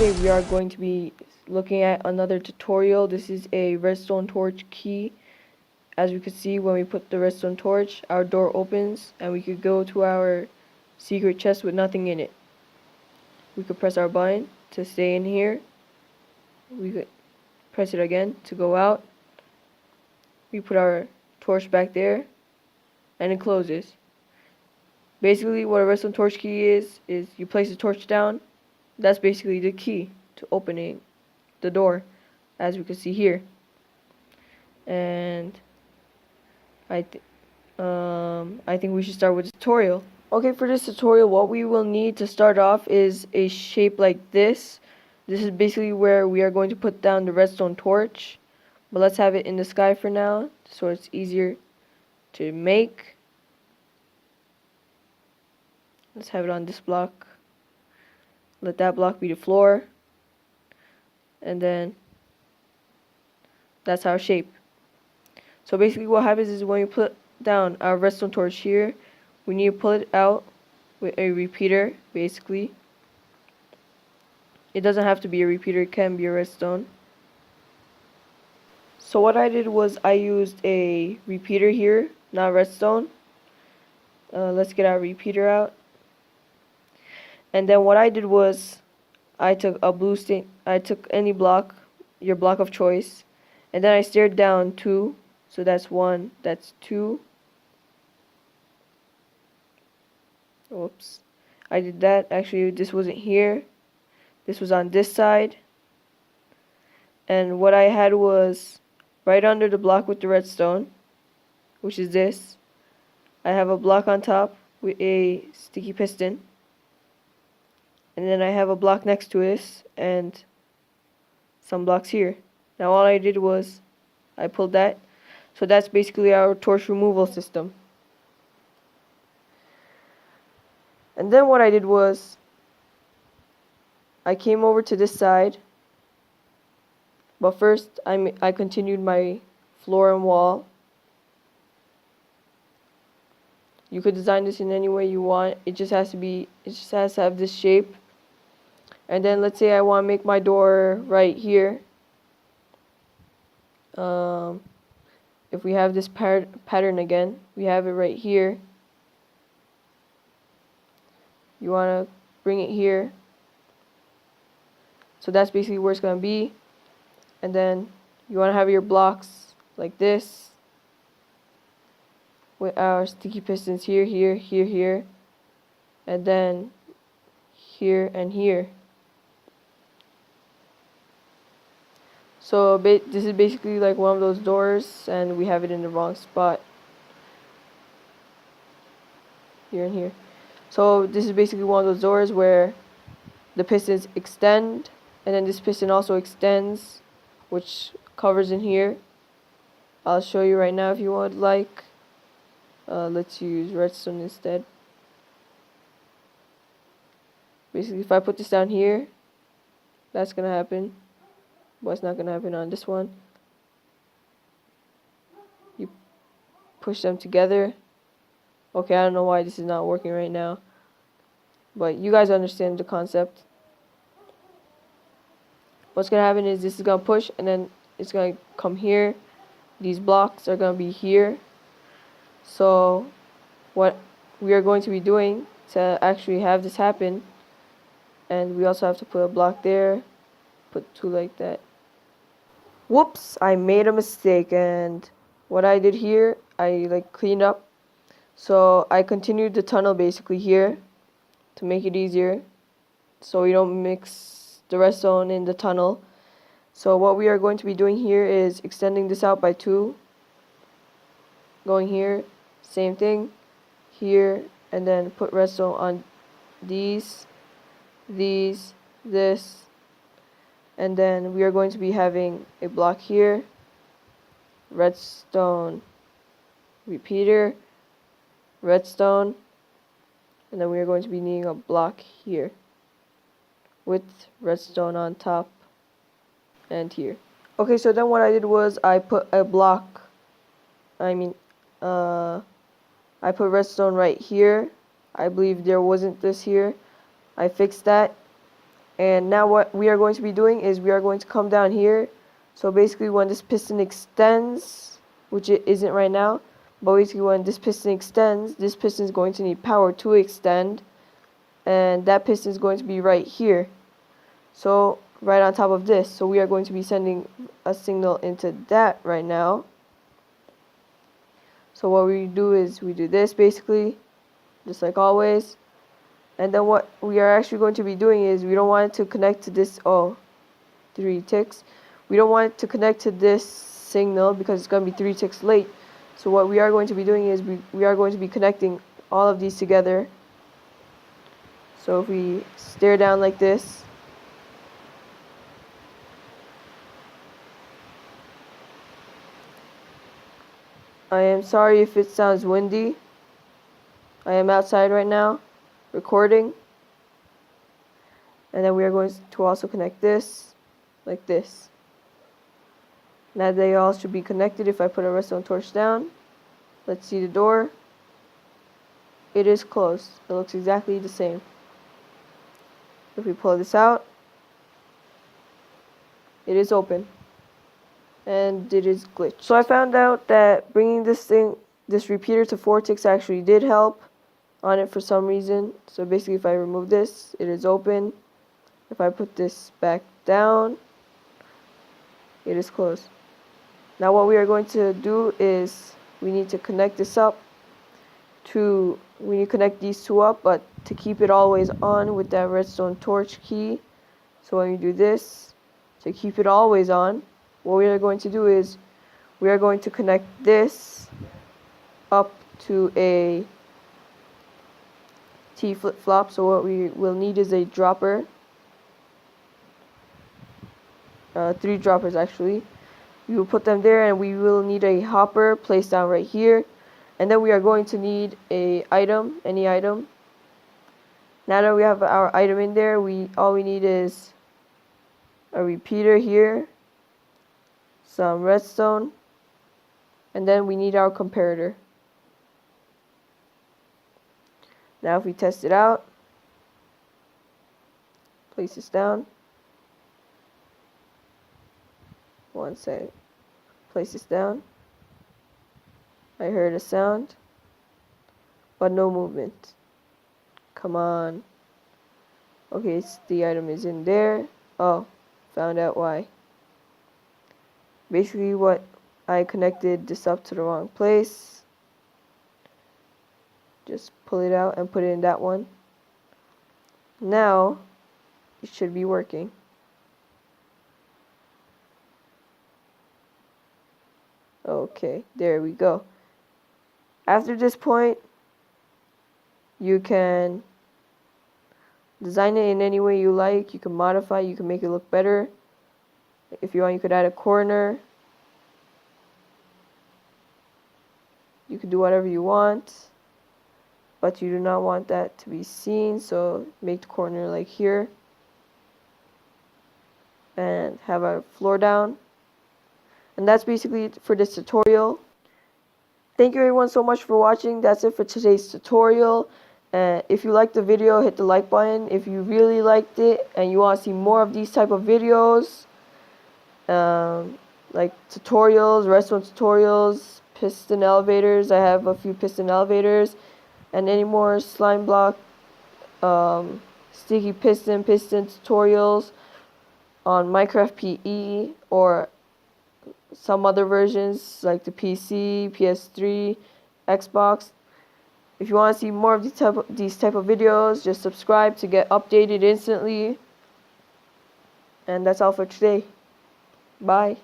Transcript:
today we are going to be looking at another tutorial. This is a redstone torch key. As we can see, when we put the redstone torch, our door opens and we could go to our secret chest with nothing in it. We could press our button to stay in here. We could press it again to go out. We put our torch back there and it closes. Basically what a redstone torch key is you place the torch down. That's basically the key to opening the door, as we can see here. And I think we should start with the tutorial. Okay, for this tutorial, what we will need to start off is a shape like this. This is basically where we are going to put down the redstone torch. But let's have it in the sky for now, so it's easier to make. Let's have it on this block. Let that block be the floor. And then that's our shape. So basically what happens is when you put down our redstone torch here, we need to pull it out with a repeater, basically. It doesn't have to be a repeater, it can be a redstone. So what I did was I used a repeater here, not redstone. Let's get our repeater out. And then what I did was I took a blue stain. I took any block, your block of choice, and then I stared down 2. So that's 1, that's 2. Oops. I did that. Actually, this wasn't here. This was on this side. And what I had was right under the block with the redstone, which is this, I have a block on top with a sticky piston. And then I have a block next to this and some blocks here. Now all I did was I pulled that. So that's basically our torch removal system. And then what I did was I came over to this side. But first I continued my floor and wall. You could design this in any way you want. It just has to have this shape. And then let's say I want to make my door right here. If we have this pattern again, we have it right here. You want to bring it here. So that's basically where it's going to be. And then you want to have your blocks like this, with our sticky pistons here, here, here, here, and then here and here. So this is basically like one of those doors, and we have it in the wrong spot. Here and here. So this is basically one of those doors where the pistons extend, and then this piston also extends, which covers in here. I'll show you right now if you would like. Let's use redstone instead. Basically, if I put this down here, that's gonna happen. But it's not gonna happen on this one. You push them together. Okay, I don't know why this is not working right now, but you guys understand the concept. What's gonna happen is this is gonna push, and then it's gonna come here. These blocks are gonna be here. So what we are going to be doing to actually have this happen, and we also have to put a block there, put 2 like that. Whoops, I made a mistake, and what I did here, I cleaned up. So I continued the tunnel basically here to make it easier, so we don't mix the redstone in the tunnel. So what we are going to be doing here is extending this out by 2, going here, same thing here, and then put redstone on these, this, and then we are going to be having a block here, redstone, repeater, redstone, and then we are going to be needing a block here with redstone on top and here. Okay, so then what I did was I put a block, I put redstone right here. I believe there wasn't this here. I fixed that. And now what we are going to be doing is we are going to come down here. So basically when this piston extends, which it isn't right now, but basically when this piston extends, this piston is going to need power to extend, and that piston is going to be right here. So right on top of this. So we are going to be sending a signal into that right now. So what we do is we do this basically, just like always. And then what we are actually going to be doing is we don't want it to connect to this, 3 ticks. We don't want it to connect to this signal because it's going to be 3 ticks late. So what we are going to be doing is we are going to be connecting all of these together. So if we stare down like this, I am sorry if it sounds windy. I am outside right now recording. And then we are going to also connect this like this. Now they all should be connected. If I put a redstone torch down, let's see the door. It is closed. It looks exactly the same. If we pull this out, it is open. And it is glitched. So I found out that bringing this repeater to 4 ticks actually did help on it for some reason. So basically if I remove this, it is open. If I put this back down, it is closed. Now what we are going to do is we need to connect this up to, we need to connect these two up, but to keep it always on with that redstone torch key. So when we do this, to keep it always on, what we are going to do is we are going to connect this up to a T flip-flop. So what we will need is a dropper. 3 droppers actually. We will put them there, and we will need a hopper placed down right here. And then we are going to need a item, any item. Now that we have our item in there, all we need is a repeater here, some redstone, and then we need our comparator. Now if we test it out, place this down. One sec. Place this down. I heard a sound, but no movement. Come on. Okay, the item is in there. Oh, found out why. Basically what I connected this up to the wrong place. Just pull it out and put it in that one. Now it should be working. Okay, there we go. After this point, you can design it in any way you like. You can modify, you can make it look better. If you want, you could add a corner. You could do whatever you want, but you do not want that to be seen, so make the corner like here and have a floor down. And that's basically it for this tutorial. Thank you everyone so much for watching. That's it for today's tutorial. If you liked the video, hit the like button. If you really liked it and you want to see more of these type of videos, like tutorials, redstone tutorials, piston elevators, I have a few piston elevators, and any more slime block, sticky piston tutorials on Minecraft PE or some other versions like the PC, PS3, Xbox. If you want to see more of these type of videos, just subscribe to get updated instantly. And that's all for today. Bye.